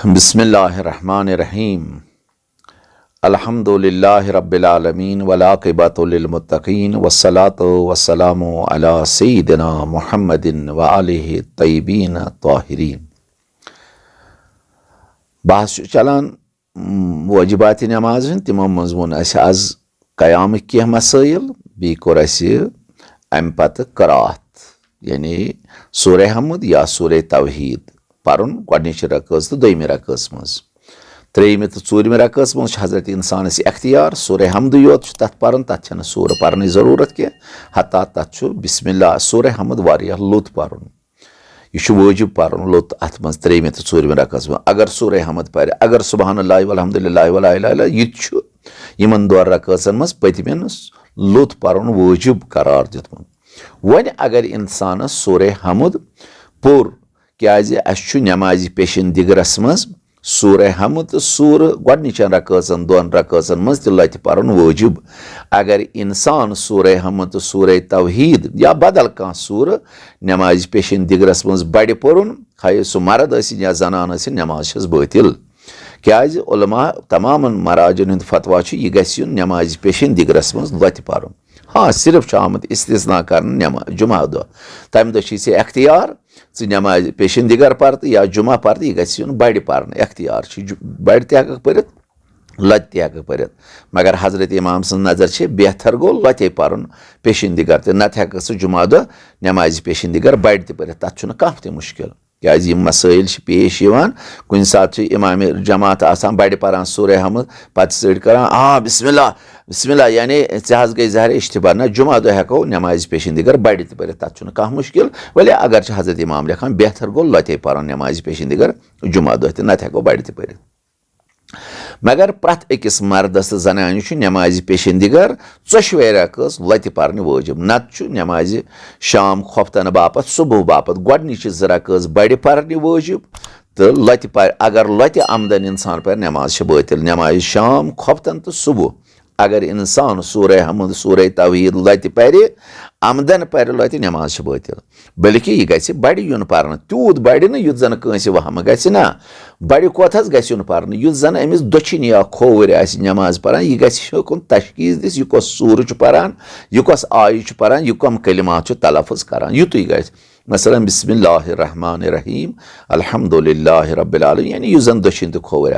बिस्मिल्लाहिर्रहमानिर्रहीम। अल्हम्दुलिल्लाहि रब्बिल आलमीन वलाक़िबतु लिलमुत्तक़ीन वस्सलातु वस्सलामु अला सय्यिदिना मुहम्मदिन व आलिहि तय्यिबीन ताहिरीन। बहस चलान वाजिबात नमाज तिमो मज वोन आज क़याम कह मसाइल बी कोर अम पत क़राअत यानी सूरह हमद या सूरह तौहीद पर्न गोडनिच रकअत तो दोयिमि रकअत मज। त्रेयिमि तो ूरिमि रकअत मज हजरत इंसानस इख्तियार सूरह हमद योत तथ पर्न तथ छन सूर पर्न जरूरत कह हता तथ बिस्मिल्लाह सूरह हमद वारिया लुत पर्न यह वाजिब पर्न लुत अत मज त्रेयिमि तो ूरिमि रकअत मज। अगर सूरह हमद पर अगर सुबहानल्लाहि वल्हम्दुलिल्लाहि वला इलाहा इल्लल्लाह यह दोन रकअतन मज पतमेन लुत पर्न वाजिब करार दितमुत। वन अगर इंसान सूरह हमद पोर क्या नमाज पेशन दिगरस मज सूरह हमद तो सूर गोडनिचन रकअतन दोन रकअतन मज लत पर्न वाजिब। अगर इंसान सूरह हमद तो सूरह तौहीद या बदल कह सूर नमाज पेशन दिगरस मज बड़ पोरुन खाए सह मर्द या जनान नमाज बातिल। क्या उलमा तमाम मराजन हंद फतवा यह गि नमाज पेशन दिगरस मज लत पर्न। हाँ सिर्फ आमद इस्तिस्ना कर जुमा दह तम दह अख्तियार नमाज पेशन दिगर पर या जुमा पर यह गि बड़ पर्न अख्तियार बड़ तक पर लत तक पर मगर हजरत इमाम सज नजर बेहतर गो लते पर्न पेशन दिगर नत हेक जुमा दह नमाज पेशन दिगर बड़ त पर तथ कह मुश्किल। क्या मसाइल पेश कुन सात इमाम जमात आसान बड़ पारान सूरह हमद पत सड़ कर बिस्मिल्लाह बिस्मिल्लाह यानी ज़ गई ज़ाहिर इश्तिबार ना जुमा दह हेको नमाज पेशन दिगर बड़ त पर तथ कह मुश्किल। वले अगर हजरत इमाम लिखान बेहतर गो लते पर्न नमाज पेशन दिगर जुमा दह नत हेको बड़ त पर। मगर प्रथ अकिस मर्दस जनान नमाज पेशन दिगर चोशवे रकअत लत पर्न वाजिब। नत नमाज शाम खोफ्तन बापत सुबह बापत गोडनिच रकअत बड़ पर्न वाजिब तो लत पर अगर लत आमदन इंसान पर नमाज बातिल। नमाज शाम खोफ्तन तो सुबह अगर इंसान सूरह हमद सूरह तौहीद लत पर आमदन पर लत नमाज बातिल। बल्कि यह गि बड़ युन पर्न तूत बड़ युत जन कंस वहम गि ना बड़ कोत गुन पर्न युत जन अमिस दक्षिण या खोवर नमाज परान यह गुन तशखीस दिस यह कस सूर परान यह कस आय परान यह कम कलिमात तलफ़ुज़ करान युतुय गि मसलन बिस्मिल्लाहिर्रहमानिर्रहीम अल्हम्दुलिल्लाहि रब्बिल आलमीन यानी यह जन दक्षिण तो खोवर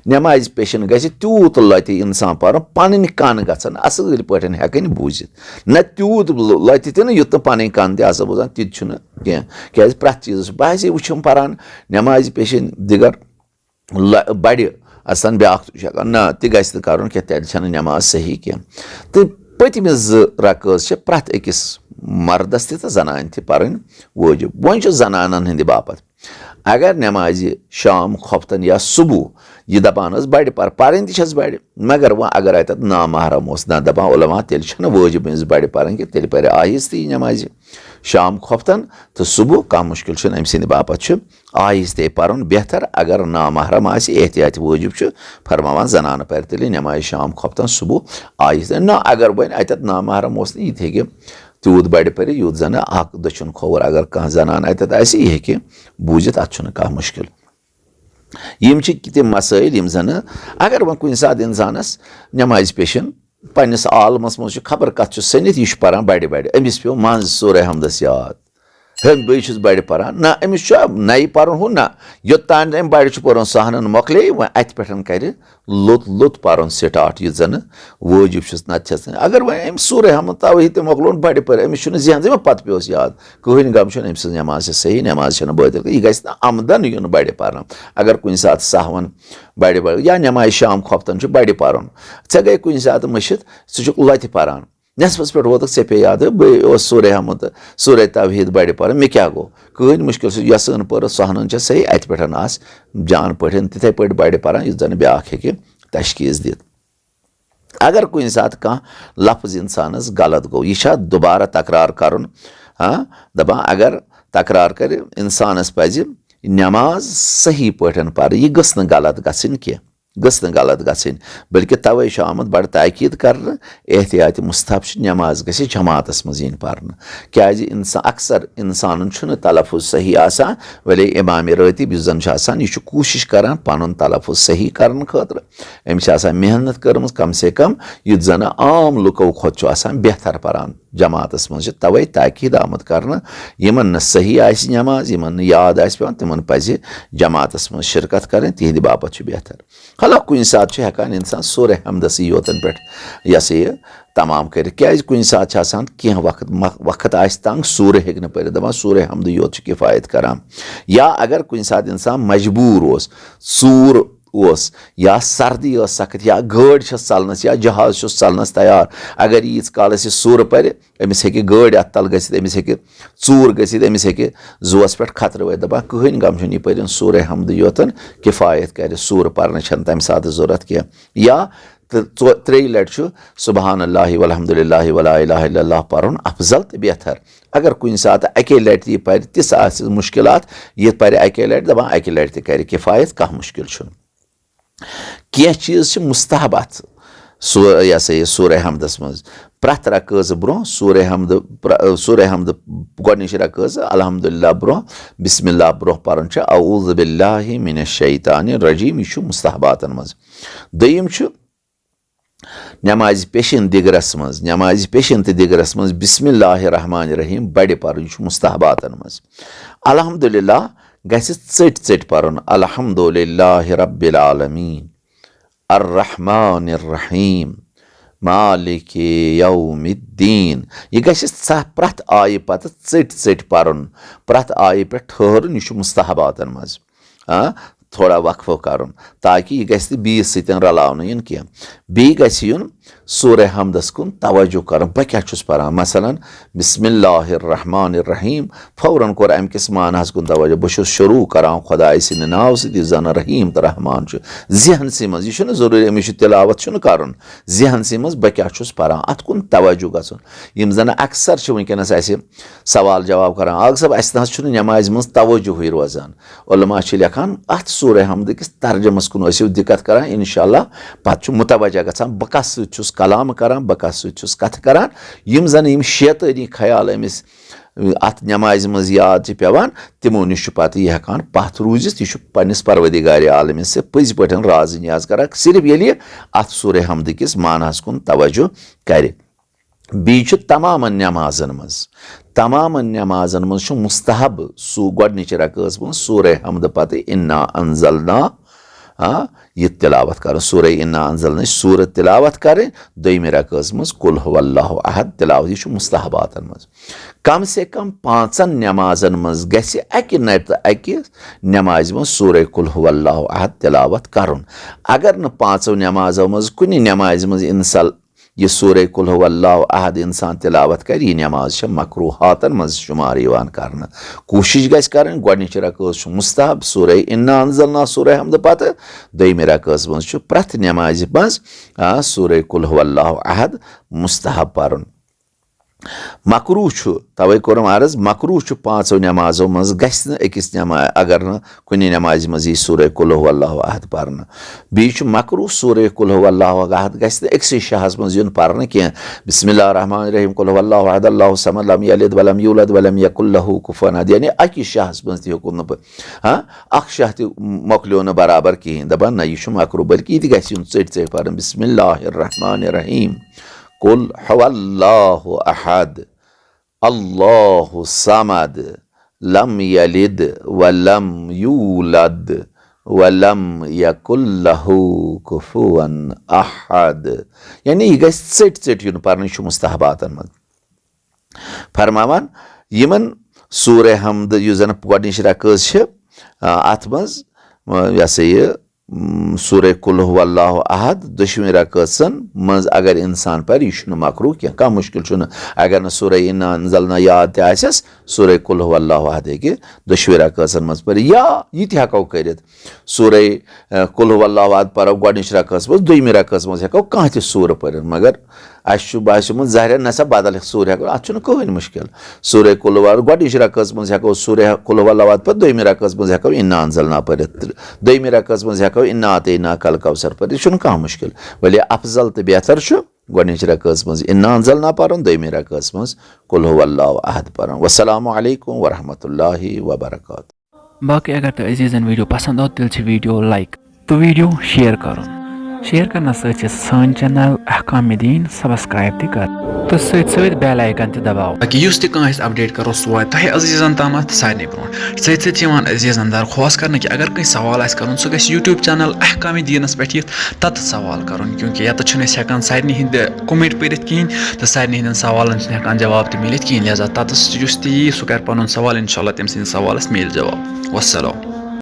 नमाज पेशन गि तूत लत इंसान पर्न पन कान गन असल पे हेकन बूजित न तूत लत त युत पन कान तज बोजान ति कह क्या प्रथ चीज बह वुम पान नमाज पेशन दिगर बड़ असन ब्या ना तह गि कर तेल नमाज सही कह तो पतम रकअत प्रथ अकिस मर्दस तो जनान पर्न वाजिब। वन जनानन हंद बापत अगर नमाज शाम खोफ्तन या सुबह यह दपान बड़ पर्न तस बड़ मगर वह अगर अत नामहरम ना दपान उलमा तेल वाजिब बड़ पर्न कि तेल पर आहिस्ते नमाज शाम खोफ्तन तो सुबह कह मुश्किल अम सद बापत आहिस्ते पर्न बेहतर। अगर नामहरम एहतियात वाजिब फरमावान जनान पर तेल नमाज शाम खोफ्तन सुबह आहिस्ते ना अगर वन अत नामहरम यह हे तूत बड़ पर यूत जन दक्षिण खोवर अगर कह जनान अत यह हे बूजित अत कह मुश्किल। यम तम मसाइल यम जन अगर वह कुन सात इंसानस नमाज पेशन पन्निस आलमस मज खबर कत सनित यह पान बड़ बड़ अमिस पे मज सूरह हमदस याद हम बस बड़ पान ना अमिस नई पर्न हूँ ना योतान अम बड़ पर्न सहनन मोकले वह अत पे कर लुत लुत पर्न स्टार्ट यह जन वाजिब नत अगर वह अम सूरह हमद तौहीद तो मोकलोन बड़ पर अमिस जहन पत पे याद कहन गम अम सज नमाज सही नमाज बातिल यह गि आमदन युन बड़ पर्न। अगर कुन सात सहवन बड़ बड़ या नमाज शाम खोफ्तन बड़ पर्न ऐ गई कुन सात मशिद सह लत पान नसफस पे वोत ऐ पे याद सूरह हमद सूरह तौहीद बड़ पर्न मे क्या गो कहन मुश्किल यसन पर सहनन सही अत पे जान पे तिथे पे बड़ पर्न यह जन ब्या हे तशखीस दित। अगर कुन सात कह लफ्ज इंसानस गलत गो यह दोबारा तकरार कर दपान अगर तकरार कर इंसानस पज नमाज सही पे पर यह गस गलत गन कह गस न गलत गसन बल्कि तवे आमद बड़ ताकीद कर एहतियात मुस्तहब नमाज गस जमातस मज इन पर्न क्या अक्सर इंसान तलफ़ुज़ सही आसान वले इमाम रातिब युस जन यह कोशिश करान पन तलफ़ुज़ सही करन खतर अमिस मेहनत कर्म कम से कम युत जन आम लुको खोत बेहतर परान जमातस मज तवे ताकीद आमद कर यमन सही आस नमाज यमन याद आस पेवान तिमन पज़ जमातस मज शिरकत करें तिहद बाबत बेहतर हाला कुन सात हेकान इंसान सूरह हमदस योतन पे यह तमाम कर क्या कुन सात कह वक्त आस तंग सूर हेक न पर दपान सूरह हमद योत किफ़ायत करान या अगर कुन सात इंसान मजबूर ओस सूर ओस या सर्दी सख्त या गाड़ चलनस या जहाज चलनस तैयार अगर यीज काल सूर पर अमिस हे गाड़ अत तल गसित अमिस हे चूर गसित अमिस हे जोस पे खतर वे दपान कहन गम यह पर सूर हमद योतन किफ़ायत कर सूर पर तम सात जरूरत कह या 3 लट सुबहान अल्लाह वल्हम्दुलिल्लाह वला इलाहा इल्लल्लाह पर्न अफजल तो बेहतर अगर कुन सात अके लट यह पर तिस मुश्किलात यह पर अके लट दपान अके लट कर किफ़ायत कह मुश्किल कह चीज मुस्तहबात यह सूर हमदस मज प्रथ रकज ब्रो सूर हमद गोडनिश रकज अल्हम्दुलिल्लाह ब्रो बिस्मिल्लाह ब्रो पर्न औज़ु बिल्लाहि मिनश शैतानिर रजीम यह मुस्तहबातन मज दोयम नमाज पेशन दिगरस मज बिस्मिल्लाहिर रहमानिर रहीम बड़े पर्न यह मुस्तहबातन मज अल्हम्दुलिल्लाह गस चट पर्न अल्हम्दुलिल्लाहि रब्बिल आलमीन अर्रहमानिर रहीम मालिक यौमिद्दीन यह गस प्रथ आय पत चट पर्न प्रथ आय पे ठहरन यह मुस्तहबातन मज थोड़ा वक्फो कर ताकि यह गस बीस सतन रलावन इन कह बी गस युन सूर हमदस कुन तवज्जो कर बह क्या परान मसलन बिस्मिल्लाहिर रहमानिर रहीम फौरन कोर अम किस मानहस कुन तवज्जो बह शुरू करान खुदाय सिंद नाव सत जन रहीम तो रहमान जहन से मज यह जरूरी अमिस तिलावत कर जहन से मज बह क्या परान अत कुन तवज्जो गसन यम जन अक्सर वनकस सवाल जवाब करान आग सब अस नमाज मज तवज्जो रोजान उलमा लेखान अत सूर हमद किस तर्जमस कुन दिक्कत करान इंशाअल्लाह पत मुतवज्जा गसान बह कस सत कलाम करान बह कस सत कथ करान यम जन यम शैतानी ख्याल अमिस अत नमाज मज याद पेवान तिमो निश पत यह हेकान पथ रूजित यह पन्निस परवदिगार आलम से पज पे राज नियाज करान सिर्फ ये अत सूर हमद किस मानहस कुन तवज्जो कर बी तमाम नमाजन मज मुस्तहब गोडनिच रकज मज सूर हमद पत इन्ना अंजलना यह तिलावत कर सूर इन्ना अंजलना सूरत तिलावत करें दोयम रकज मज कुल हुवल्लाहु अहद तिलावत यह मुस्तहबातन मज कम से कम 5 नमाजन मज गस अकि नट अकि नमाज मज सूर कुल हुवल्लाहु अहद तिलावत करन अगर न 5 नमाजों मज कुन नमाज मज इंसान यह सूर कुल हुवल्लाहु अहद इंसान तिलावत कर यह नमाज मकरूहातन मज शुमार कर कोशिश गस कर गोडनिच रकज मुस्तहब सूर इन्ना अंजलना सूर हमद पत दोयम रकज मज प्रथ नमाज मज सूर कुल हुवल्लाहु अहद मुस्तहब पर्न मकरू तवे कोरम अर्ज मकरू 5 नमाजों मज गस अकिस नमाज अगर न कुन नमाज मज यह सूर कुल हुवल्लाहु अहद पर्न बी मकरू सूर कुल हुवल्लाहु अहद गस अक्स शहस मज युन पर्न कह बिस्मिल्लाहिर रहमानिर रहीम कुल हुवल्लाहु अहद अल्लाहु समद लम यलिद वलम यूलद वलम यकुल लहु कुफुवन अहद यानी अकि शहस मज तुन अख शह मोकलो न बराबर कहें दपान ना यह मकरू बल्कि यह गस चट पर्न बिस्मिल्लाहिर रहमानिर रहीम कुल हुवल्लाहु अहद अल्लाहु समद लम यलिद वलम यूलद वलम यकुल लहु कुफुवन अहद यानी यह गस चट युन पर्न यह मुस्तहबातन मज फरमावान यमन सूर हमद यह जन गोडनिच रकज अत मज यह सूर कुल हुवल्लाहु अहद दुश्मन रकसन मज अगर इंसान पर यह मकरू कह मुश्किल अगर न सूर इन्ना अंजलना याद तस सूर कुल हुवल्लाहु अहद हे दुश्मन रकसन मज पर या यह हेको कर सूर कुल हुवल्लाहु अहद परो गोडनिच रकस मज दोयम रकस मज हेको कह त सूर पर मगर अस बास्योमुत ज़ाहिर नसा बदल सूर हेको अत कहन मुश्किल सूर कुल गोडनिच रकस मज हेको सूर कुल हुवल्लाहु अहद पर दोयम रकस मज हेको इन्ना अंजलना पर दोयम रकस मज हेको इन्ना आतैना कल कौसर पर यह कह मुश्किल वली अफजल तो बेहतर गोडनिच रकस मज इन्ना अंजलना परन दोयमि रकस मज कुल हुवल्लाहु अहद परन। वस्सलामु अलैकुम वरहमतुल्लाहि वबरकातुहू। बाकी अगर तो अजीजन वीडियो पसंद हो तेल वीडियो लाइक तो वीडियो शेयर करो शेयर करना सन चैनल अहकाम दीन सब्सक्राइब तक कर तो सत बेल आइकन तक दबाओ ताकि युस तक अपडेट करो सह वात तह अजीजन ताम सारे ब्रोह सत अजीजन दरख्वास्त कर कि अगर कहीं सवाल कर सह गई यूट्यूब चैनल अहकाम दीनस पे तत सवाल कर क्योंकि ये हेकान सारे हंद कमेंट पढ़ कहें तो सारे हंद सवाल हेकान जवाब तो मिलत कहें लिहाजा तत यी सह कर पुन सवाल इंशाल्लाह तम सवाल मिल जवाब। वस्सलाम।